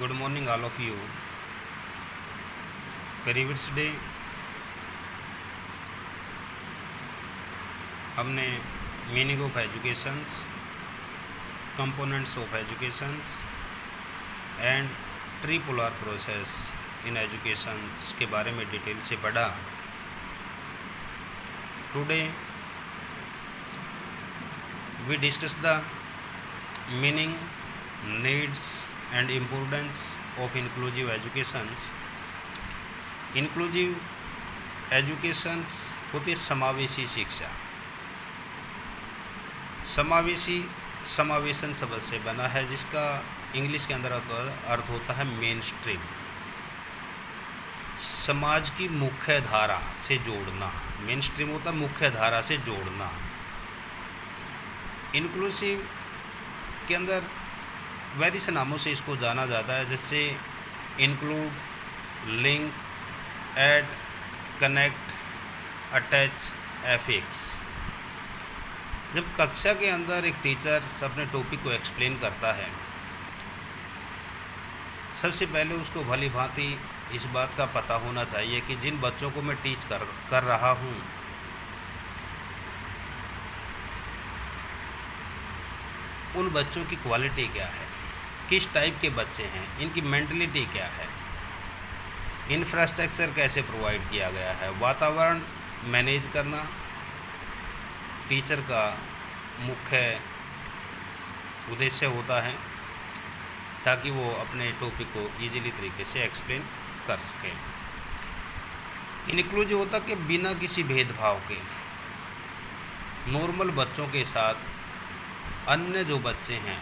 Good morning, all of you. previous day हमने meaning of educations, components of educations and tripolar process in educations के बारे में detail से पढ़ा। Today we discuss the meaning, needs and importance of inclusive educations. Inclusive educations होती है समावेशी शिक्षा। समावेशन शब्द से बना है, जिसका इंग्लिश के अंदर अर्थ होता है मेन स्ट्रीम। समाज की मुख्य धारा से जोड़ना, मेन स्ट्रीम होता है मुख्य धारा से जोड़ना। इंक्लूसिव के अंदर वेरियस नामों से इसको जाना जाता है, जैसे include, link, add, connect, attach, affix. जब कक्षा के अंदर एक टीचर अपने टॉपिक को एक्सप्लेन करता है, सबसे पहले उसको भली भांति इस बात का पता होना चाहिए कि जिन बच्चों को मैं टीच कर रहा हूँ उन बच्चों की क्वालिटी क्या है, किस टाइप के बच्चे हैं, इनकी मेंटलिटी क्या है, इंफ्रास्ट्रक्चर कैसे प्रोवाइड किया गया है। वातावरण मैनेज करना टीचर का मुख्य उद्देश्य होता है, ताकि वो अपने टॉपिक को इजीली तरीके से एक्सप्लेन कर सकें। इंक्लूसिव होता कि बिना किसी भेदभाव के नॉर्मल बच्चों के साथ अन्य जो बच्चे हैं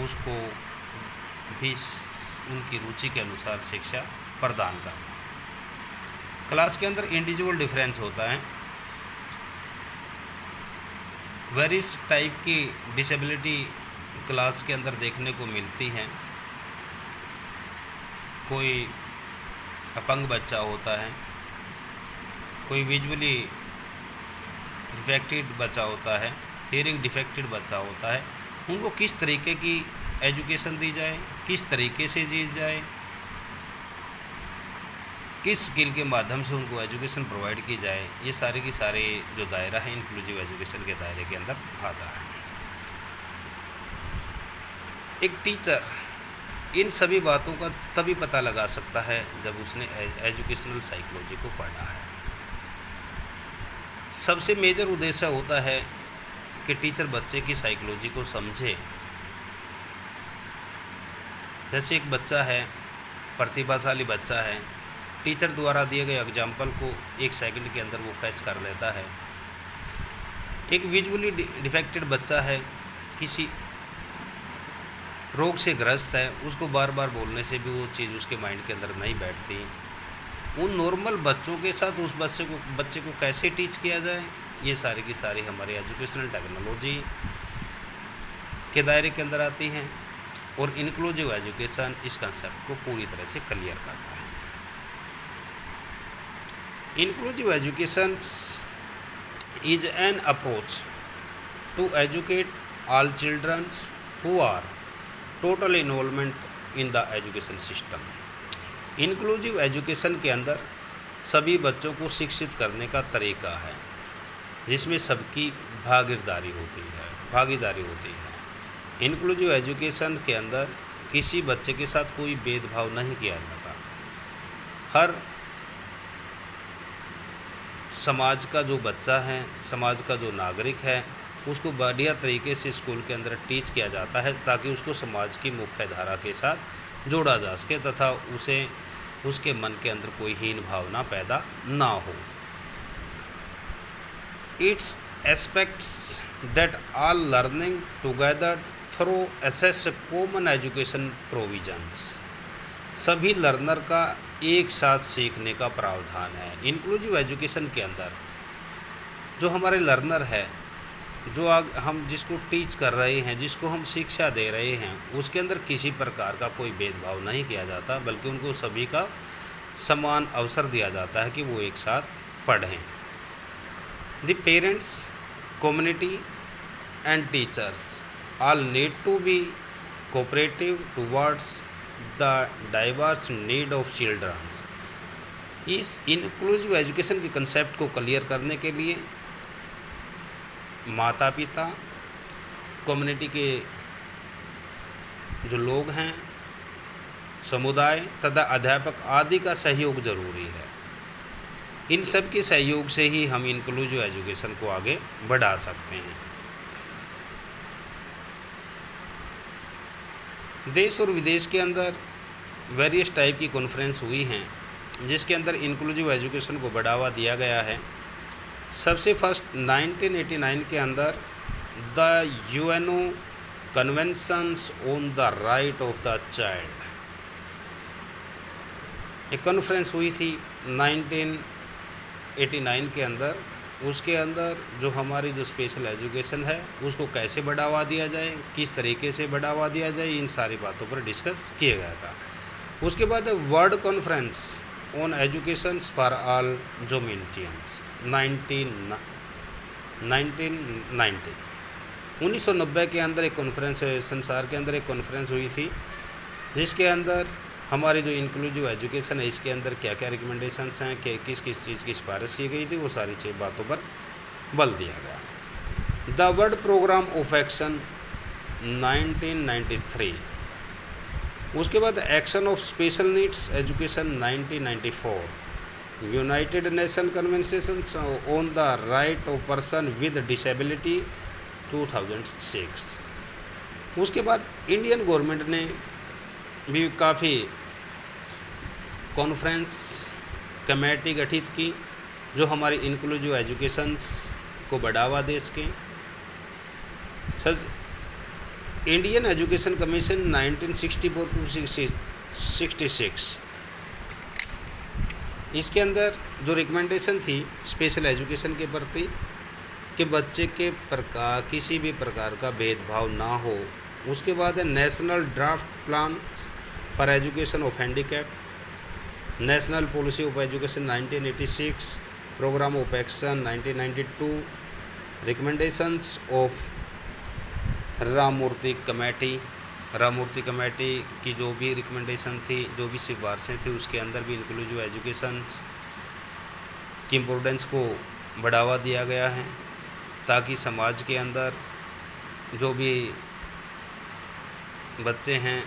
उसको भी उनकी रुचि के अनुसार शिक्षा प्रदान करना। क्लास के अंदर इंडिविजुअल डिफरेंस होता है। वेरियस टाइप की डिसेबिलिटी क्लास के अंदर देखने को मिलती हैं। कोई अपंग बच्चा होता है, कोई विजुअली डिफेक्टेड बच्चा होता है, हियरिंग डिफेक्टेड बच्चा होता है। उनको किस तरीके की एजुकेशन दी जाए, किस तरीके से जी जाए, किस स्किल के माध्यम से उनको एजुकेशन प्रोवाइड की जाए, ये सारे की सारे जो दायरा है इंक्लूसिव एजुकेशन के दायरे के अंदर आता है। एक टीचर इन सभी बातों का तभी पता लगा सकता है जब उसने एजुकेशनल साइकोलॉजी को पढ़ा है। सबसे मेजर उद्देश्य होता है कि टीचर बच्चे की साइकोलॉजी को समझे। जैसे एक बच्चा है, प्रतिभाशाली बच्चा है, टीचर द्वारा दिए गए एग्जाम्पल को 1 सेकंड के अंदर वो कैच कर लेता है। एक विजुअली डिफेक्टेड बच्चा है, किसी रोग से ग्रस्त है, उसको बार बार बोलने से भी वो चीज़ उसके माइंड के अंदर नहीं बैठती। उन नॉर्मल बच्चों के साथ उस बच्चे को कैसे टीच किया जाए, ये सारी की सारी हमारी एजुकेशनल टेक्नोलॉजी के दायरे के अंदर आती हैं। और इंक्लूसिव एजुकेशन इस कंसेप्ट को पूरी तरह से क्लियर करता है। Inclusive education is an approach to educate all children who are total involvement in the education system. Inclusive education के अंदर सभी बच्चों को शिक्षित करने का तरीका है, जिसमें सबकी भागीदारी होती है। इंक्लूसिव एजुकेशन के अंदर किसी बच्चे के साथ कोई भेदभाव नहीं किया जाता। हर समाज का जो बच्चा है, समाज का जो नागरिक है, उसको बढ़िया तरीके से स्कूल के अंदर टीच किया जाता है, ताकि उसको समाज की मुख्य धारा के साथ जोड़ा जा सके तथा उसे उसके मन के अंदर कोई हीन भावना पैदा ना हो। It's aspects that all learning together through access common education provisions. सभी लर्नर का एक साथ सीखने का प्रावधान है। इंक्लूसिव एजुकेशन के अंदर जो हमारे लर्नर है, जो हम जिसको टीच कर रहे हैं, जिसको हम शिक्षा दे रहे हैं, उसके अंदर किसी प्रकार का कोई भेदभाव नहीं किया जाता, बल्कि उनको सभी का समान अवसर दिया जाता है कि वो एक साथ पढ़ें। The parents, community and teachers all need to be cooperative towards the diverse need of childrens. इस इंक्लूसिव एजुकेशन के कंसेप्ट को क्लियर करने के लिए माता पिता, कम्युनिटी के जो लोग हैं, समुदाय तथा अध्यापक आदि का सहयोग जरूरी है। इन सब के सहयोग से ही हम इंक्लूसिव एजुकेशन को आगे बढ़ा सकते हैं। देश और विदेश के अंदर वेरियस टाइप की कॉन्फ्रेंस हुई हैं जिसके अंदर इंक्लूसिव एजुकेशन को बढ़ावा दिया गया है। सबसे फर्स्ट 1989 के अंदर the UNO conventions on the right of the child, एक कॉन्फ्रेंस हुई थी 1989 के अंदर। उसके अंदर जो हमारी जो स्पेशल एजुकेशन है उसको कैसे बढ़ावा दिया जाए, किस तरीके से बढ़ावा दिया जाए, इन सारी बातों पर डिस्कस किया गया था। उसके बाद world conference on education for all Jomtien 1990 के अंदर एक कॉन्फ्रेंस, संसार के अंदर एक कॉन्फ्रेंस हुई थी जिसके अंदर हमारी जो इंक्लूसिव एजुकेशन है इसके अंदर क्या क्या रिकमेंडेशंस हैं, कि किस किस चीज़ की सिफारिश की गई थी, वो सारी बातों पर बल दिया गया। The world program of action 1993, उसके बाद action of special needs education 1994, United nation convention on the right of person with disability 2006। उसके बाद इंडियन गवर्नमेंट ने भी काफ़ी कॉन्फ्रेंस कमेटी गठित की जो हमारी इंक्लूसिव एजुकेशंस को बढ़ावा दे सके। Sir, Indian education commission 1964 to 66, इसके अंदर जो रिकमेंडेशन थी स्पेशल एजुकेशन के प्रति कि बच्चे के किसी भी प्रकार का भेदभाव ना हो। उसके बाद है national draft plan for education of handicap, national policy of education 1986, program of action 1992, recommendations of Ramamurti committee की जो भी रिकमेंडेशन थी, जो भी सिफारिशें थी, उसके अंदर भी इंक्लूसिव एजुकेशन की इम्पोर्टेंस को बढ़ावा दिया गया है ताकि समाज के अंदर जो भी बच्चे हैं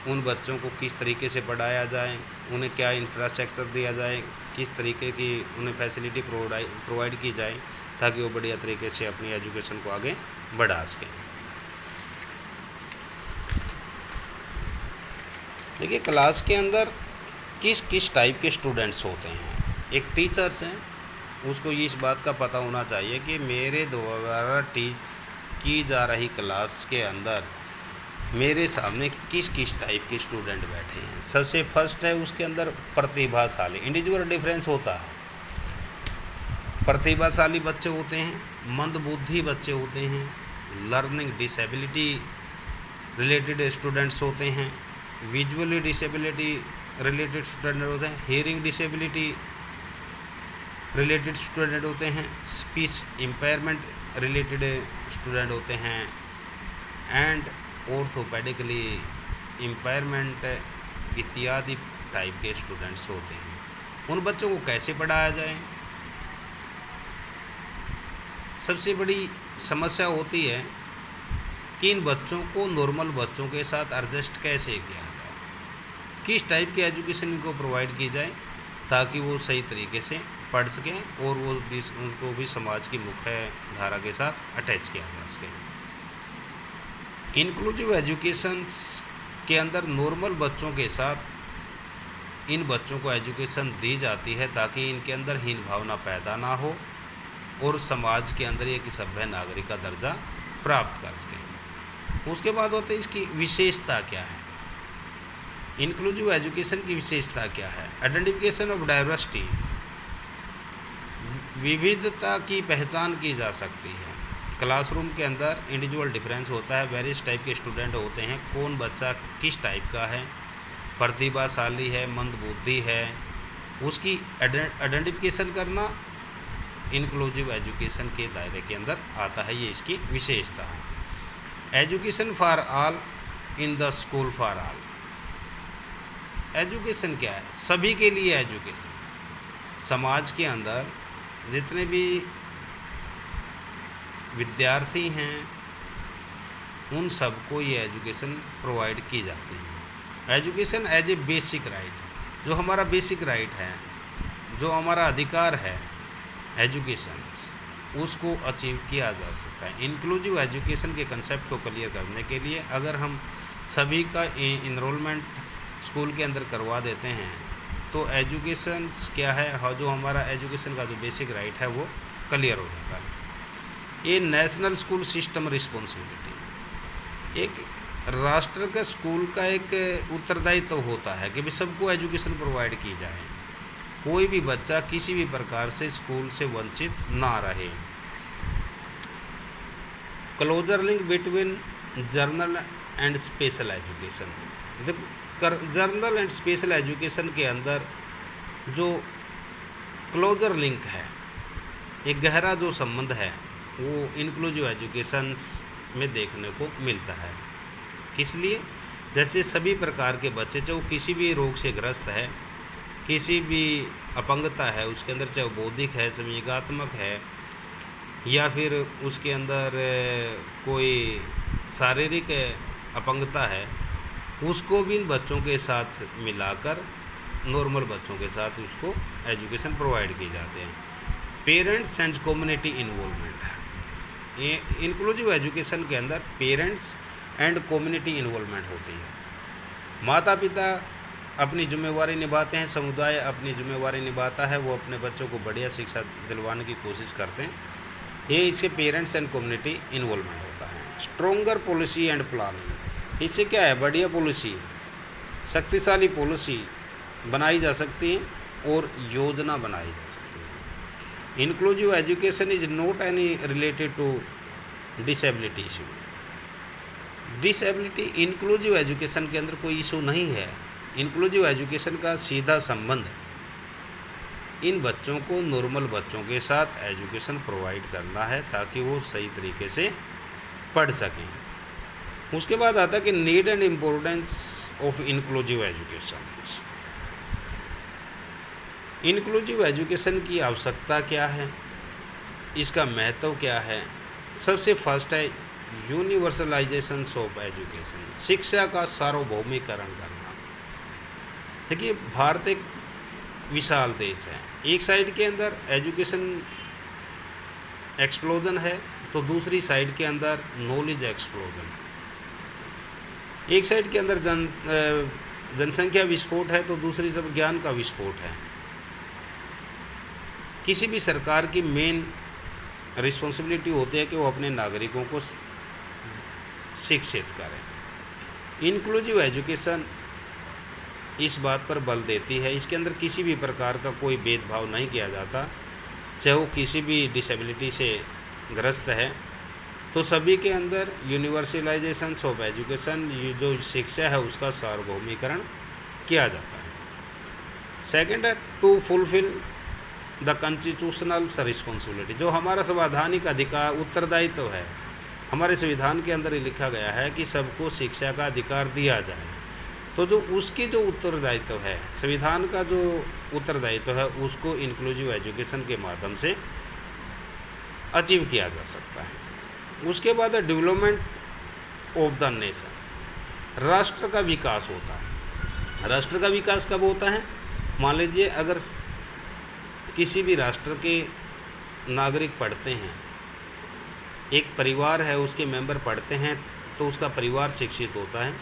उन बच्चों को किस तरीके से पढ़ाया जाए, उन्हें क्या इंफ्रास्ट्रक्चर दिया जाए, किस तरीके की उन्हें फैसिलिटी प्रोवाइड की जाए ताकि वो बढ़िया तरीके से अपनी एजुकेशन को आगे बढ़ा सकें। देखिए, क्लास के अंदर किस किस टाइप के स्टूडेंट्स होते हैं। एक टीचर्स हैं, उसको इस बात का पता होना चाहिए कि मेरे द्वारा टीच की जा रही क्लास के अंदर मेरे सामने किस किस टाइप के स्टूडेंट बैठे हैं। सबसे फर्स्ट है उसके अंदर प्रतिभाशाली, इंडिविजुअल डिफरेंस होता है। प्रतिभाशाली बच्चे होते हैं, मंदबुद्धि बच्चे होते हैं, लर्निंग डिसेबिलिटी रिलेटेड स्टूडेंट्स होते हैं, विजुअली डिसेबिलिटी रिलेटेड स्टूडेंट होते हैं, हियरिंग डिसेबिलिटी रिलेटेड स्टूडेंट होते हैं, स्पीच इम्पेयरमेंट रिलेटेड स्टूडेंट होते हैं, एंड ऑर्थोपेडिकली इम्पेयरमेंट इत्यादि टाइप के स्टूडेंट्स होते हैं। उन बच्चों को कैसे पढ़ाया जाए, सबसे बड़ी समस्या होती है कि इन बच्चों को नॉर्मल बच्चों के साथ एडजस्ट कैसे किया जाए, किस टाइप की एजुकेशन इनको प्रोवाइड की जाए ताकि वो सही तरीके से पढ़ सकें और वो भी उनको भी समाज की मुख्य धारा के साथ अटैच किया जा सके। इंक्लूसिव एजुकेशन के अंदर नॉर्मल बच्चों के साथ इन बच्चों को एजुकेशन दी जाती है ताकि इनके अंदर हीन भावना पैदा ना हो और समाज के अंदर एक सभ्य नागरिक का दर्जा प्राप्त कर सकें। उसके बाद होते हैं इसकी विशेषता क्या है, इंक्लूसिव एजुकेशन की विशेषता क्या है। आइडेंटिफिकेशन ऑफ डाइवर्सिटी, विविधता की पहचान की जा सकती है। क्लासरूम के अंदर इंडिविजुअल डिफरेंस होता है, वेरियस टाइप के स्टूडेंट होते हैं, कौन बच्चा किस टाइप का है, प्रतिभाशाली है, मंदबुद्धि है, उसकी आइडेंटिफिकेशन करना इंक्लूसिव एजुकेशन के दायरे के अंदर आता है। ये इसकी विशेषता है। Education for all in the school for all, education क्या है? सभी के लिए एजुकेशन। समाज के अंदर जितने भी विद्यार्थी हैं उन सबको ये एजुकेशन प्रोवाइड की जाती है। Education as a basic right, जो हमारा बेसिक राइट है, जो हमारा अधिकार है एजुकेशन, उसको अचीव किया जा सकता है। इंक्लूसिव एजुकेशन के कंसेप्ट को क्लियर करने के लिए अगर हम सभी का इनरोलमेंट स्कूल के अंदर करवा देते हैं तो एजुकेशन क्या है, जो हमारा एजुकेशन का जो बेसिक राइट है वो क्लियर हो जाता है। ये नेशनल स्कूल सिस्टम रिस्पॉन्सिबिलिटी, एक राष्ट्र का स्कूल का एक उत्तरदायित्व होता है कि भी सबको एजुकेशन प्रोवाइड की जाए, कोई भी बच्चा किसी भी प्रकार से स्कूल से वंचित ना रहे। Closer link between general and special education. देखो, जर्नल एंड स्पेशल एजुकेशन के अंदर जो क्लोजर लिंक है, एक गहरा जो संबंध है, वो इंक्लूसिव एजुकेशन में देखने को मिलता है। किस लिए? जैसे सभी प्रकार के बच्चे, चाहे वो किसी भी रोग से ग्रस्त है, किसी भी अपंगता है उसके अंदर, चाहे वो बौद्धिक है, संवेगात्मक है, या फिर उसके अंदर कोई शारीरिक अपंगता है, उसको भी इन बच्चों के साथ मिलाकर नॉर्मल बच्चों के साथ उसको एजुकेशन प्रोवाइड की जाते हैं। पेरेंट्स एंड कम्युनिटी इन्वॉल्वमेंट है। ये इंक्लूसिव एजुकेशन के अंदर पेरेंट्स एंड कम्युनिटी इन्वॉल्वमेंट होती है। माता पिता अपनी जिम्मेवारी निभाते हैं, समुदाय अपनी जिम्मेवारी निभाता है, वो अपने बच्चों को बढ़िया शिक्षा दिलवाने की कोशिश करते हैं। ये इससे पेरेंट्स एंड कम्युनिटी इन्वॉल्वमेंट होता है। स्ट्रोंगर पॉलिसी एंड प्लानिंग, इससे क्या है, बढ़िया पॉलिसी, शक्तिशाली पॉलिसी बनाई जा सकती है और योजना बनाई जा सकती है। Inclusive education is not any related to disability issue. Disability inclusive education के अंदर कोई इशू नहीं है। इंक्लूसिव एजुकेशन का सीधा संबंध इन बच्चों को नॉर्मल बच्चों के साथ एजुकेशन प्रोवाइड करना है ताकि वो सही तरीके से पढ़ सकें। उसके बाद आता है कि need and importance of inclusive education. Inclusive education की आवश्यकता क्या है, इसका महत्व क्या है? सबसे फर्स्ट है यूनिवर्सलाइजेशन ऑफ एजुकेशन, शिक्षा का सार्वभौमिकरण करना। देखिए, भारत एक विशाल देश है। एक साइड के अंदर एजुकेशन एक्सप्लोजन है तो दूसरी साइड के अंदर नॉलेज एक्सप्लोजन है। एक साइड के अंदर जनसंख्या विस्फोट है तो दूसरी तरफ ज्ञान का विस्फोट है। किसी भी सरकार की मेन रिस्पॉन्सिबिलिटी होती है कि वो अपने नागरिकों को शिक्षित करें। इंक्लूसिव एजुकेशन इस बात पर बल देती है, इसके अंदर किसी भी प्रकार का कोई भेदभाव नहीं किया जाता, चाहे वो किसी भी डिसेबिलिटी से ग्रस्त है, तो सभी के अंदर यूनिवर्सलाइजेशन ऑफ एजुकेशन, जो शिक्षा है उसका सार्वभौमिकरण किया जाता है। सेकंड है to fulfil the constitutional responsibility, जो हमारा संवैधानिक अधिकार उत्तरदायित्व है। हमारे संविधान के अंदर लिखा गया है कि सबको शिक्षा का अधिकार दिया जाए, तो जो उसकी जो उत्तरदायित्व है, संविधान का जो उत्तरदायित्व है, उसको इंक्लूसिव एजुकेशन के माध्यम से अचीव किया जा सकता है। उसके बाद डेवलपमेंट ऑफ द नेशन, राष्ट्र का विकास होता है। राष्ट्र का विकास कब होता है? मान लीजिए अगर किसी भी राष्ट्र के नागरिक पढ़ते हैं, एक परिवार है उसके मेंबर पढ़ते हैं, तो उसका परिवार शिक्षित होता है,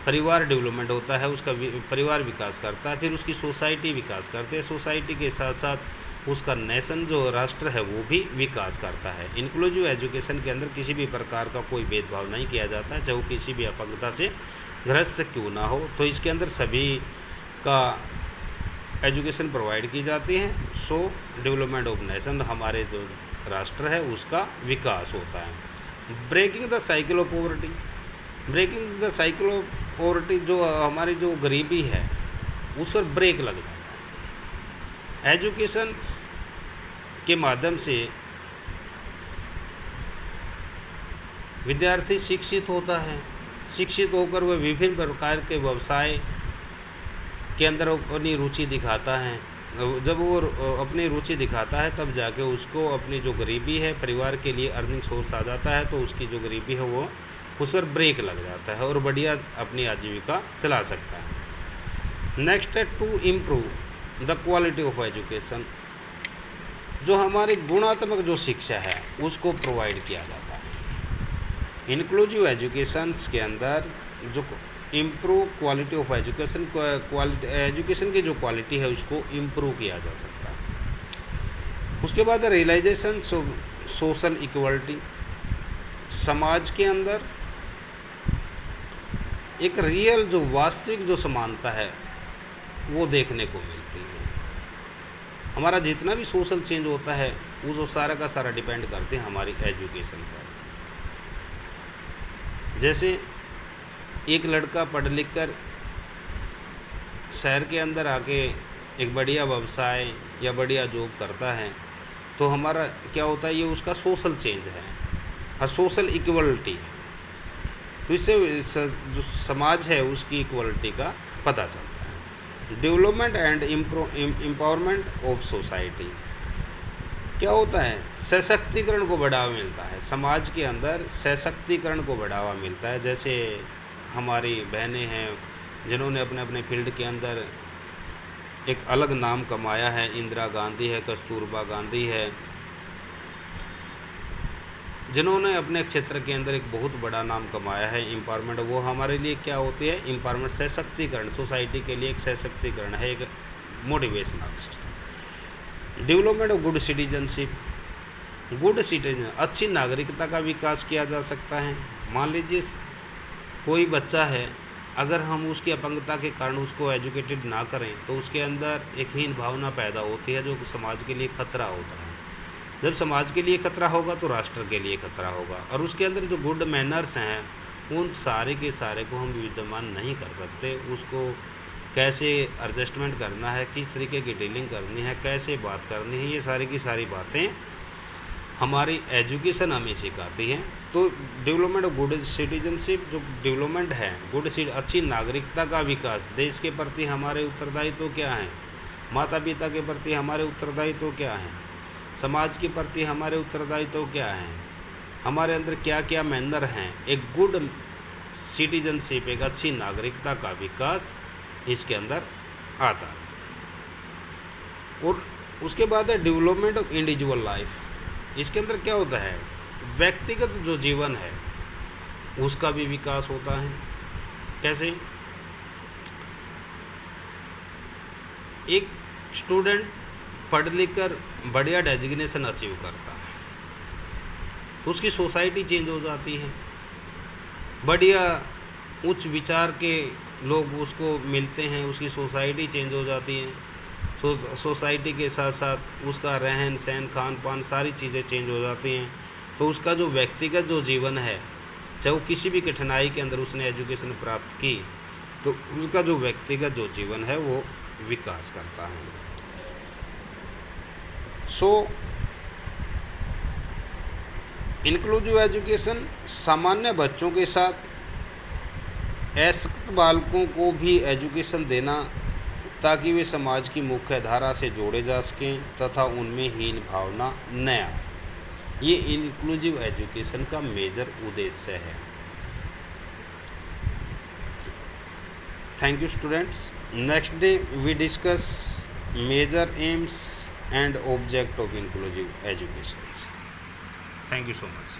परिवार डेवलपमेंट होता है, उसका परिवार विकास करता है, फिर उसकी सोसाइटी विकास करती है, सोसाइटी के साथ साथ उसका नेशन जो राष्ट्र है वो भी विकास करता है। इंक्लूसिव एजुकेशन के अंदर किसी भी प्रकार का कोई भेदभाव नहीं किया जाता है, चाहे वो किसी भी अपंगता से ग्रस्त क्यों ना हो, तो इसके अंदर सभी का एजुकेशन प्रोवाइड की जाती है। सो डेवलपमेंट ऑफ नेशन, हमारे जो राष्ट्र है उसका विकास होता है। Breaking the cycle of poverty, breaking the cycle of poverty, जो हमारी जो गरीबी है उस पर ब्रेक लग जाता है। एजुकेशन के माध्यम से विद्यार्थी शिक्षित होता है, शिक्षित होकर वह विभिन्न प्रकार के व्यवसाय के अंदर अपनी रुचि दिखाता है, जब वो अपनी रुचि दिखाता है तब जाके उसको अपनी जो गरीबी है, परिवार के लिए अर्निंग सोर्स आ जाता है, तो उसकी जो गरीबी है वो उस पर ब्रेक लग जाता है और बढ़िया अपनी आजीविका चला सकता है। नेक्स्ट है to improve the quality of education. जो हमारी गुणात्मक जो शिक्षा है उसको प्रोवाइड किया जाता है। इंक्लूसिव एजुकेशंस के अंदर जो improve quality of education, education की जो क्वालिटी है उसको इम्प्रूव किया जा सकता है। उसके बाद रियलाइजेशन सोशल इक्वलिटी। समाज के अंदर एक रियल जो वास्तविक जो समानता है वो देखने को मिलती है। हमारा जितना भी सोशल चेंज होता है वो सारा का सारा डिपेंड करते हैं हमारी एजुकेशन पर। जैसे एक लड़का पढ़ लिख कर शहर के अंदर आके एक बढ़िया व्यवसाय या बढ़िया जॉब करता है तो हमारा क्या होता है, ये उसका सोशल चेंज है और सोशल इक्वलिटी है। तो इससे जो समाज है उसकी इक्वलिटी का पता चलता है। Development and empowerment of society क्या होता है, सशक्तिकरण को बढ़ावा मिलता है। समाज के अंदर सशक्तिकरण को बढ़ावा मिलता है। जैसे हमारी बहनें हैं जिन्होंने अपने अपने फील्ड के अंदर एक अलग नाम कमाया है, इंदिरा गांधी है, कस्तूरबा गांधी है, जिन्होंने अपने क्षेत्र के अंदर एक बहुत बड़ा नाम कमाया है। एम्पावरमेंट वो हमारे लिए क्या होती है, एम्पावरमेंट सशक्तिकरण, सोसाइटी के लिए एक सशक्तिकरण है, एक motivational system. Development of good citizenship. Good citizen, अच्छी नागरिकता का विकास किया जा सकता है। मान लीजिए कोई बच्चा है, अगर हम उसकी अपंगता के कारण उसको एजुकेटेड ना करें तो उसके अंदर एक हीन भावना पैदा होती है जो समाज के लिए खतरा होता है। जब समाज के लिए खतरा होगा तो राष्ट्र के लिए खतरा होगा। और उसके अंदर जो गुड मैनर्स हैं उन सारे के सारे को हम विद्यमान नहीं कर सकते। उसको कैसे एडजस्टमेंट करना है, किस तरीके की डीलिंग करनी है, कैसे बात करनी है, ये सारी की सारी बातें हमारी एजुकेशन हमें सिखाती है। तो डेवलपमेंट ऑफ गुड सिटीजनशिप, जो डेवलपमेंट है गुड अच्छी नागरिकता का विकास, देश के प्रति हमारे उत्तरदायित्व क्या हैं, माता पिता के प्रति हमारे उत्तरदायित्व क्या हैं, समाज के प्रति हमारे उत्तरदायित्व क्या हैं, हमारे अंदर क्या क्या मैनर हैं। एक गुड सिटीजनशिप, एक अच्छी नागरिकता का विकास इसके अंदर आता है। और उसके बाद है डेवलपमेंट ऑफ इंडिविजुअल लाइफ। इसके अंदर क्या होता है, व्यक्तिगत जो जीवन है उसका भी विकास होता है। कैसे, एक स्टूडेंट पढ़ लिख कर बढ़िया डेजिग्नेशन अचीव करता है तो उसकी सोसाइटी चेंज हो जाती है। बढ़िया उच्च विचार के लोग उसको मिलते हैं, उसकी सोसाइटी चेंज हो जाती है। सोसाइटी के साथ साथ उसका रहन सहन, खान पान, सारी चीज़ें चेंज हो जाती हैं। तो उसका जो व्यक्तिगत जो जीवन है, चाहे वो किसी भी कठिनाई के अंदर उसने एजुकेशन प्राप्त की, तो उसका जो व्यक्तिगत जो जीवन है वो विकास करता है। सो इंक्लूसिव एजुकेशन सामान्य बच्चों के साथ अशक्त बालकों को भी एजुकेशन देना ताकि वे समाज की मुख्य धारा से जोड़े जा सकें तथा उनमें हीन भावना न आए। ये इंक्लूसिव एजुकेशन का मेजर उद्देश्य है। Thank you students. Next day we discuss major aims and object of inclusive education. Thank you so much.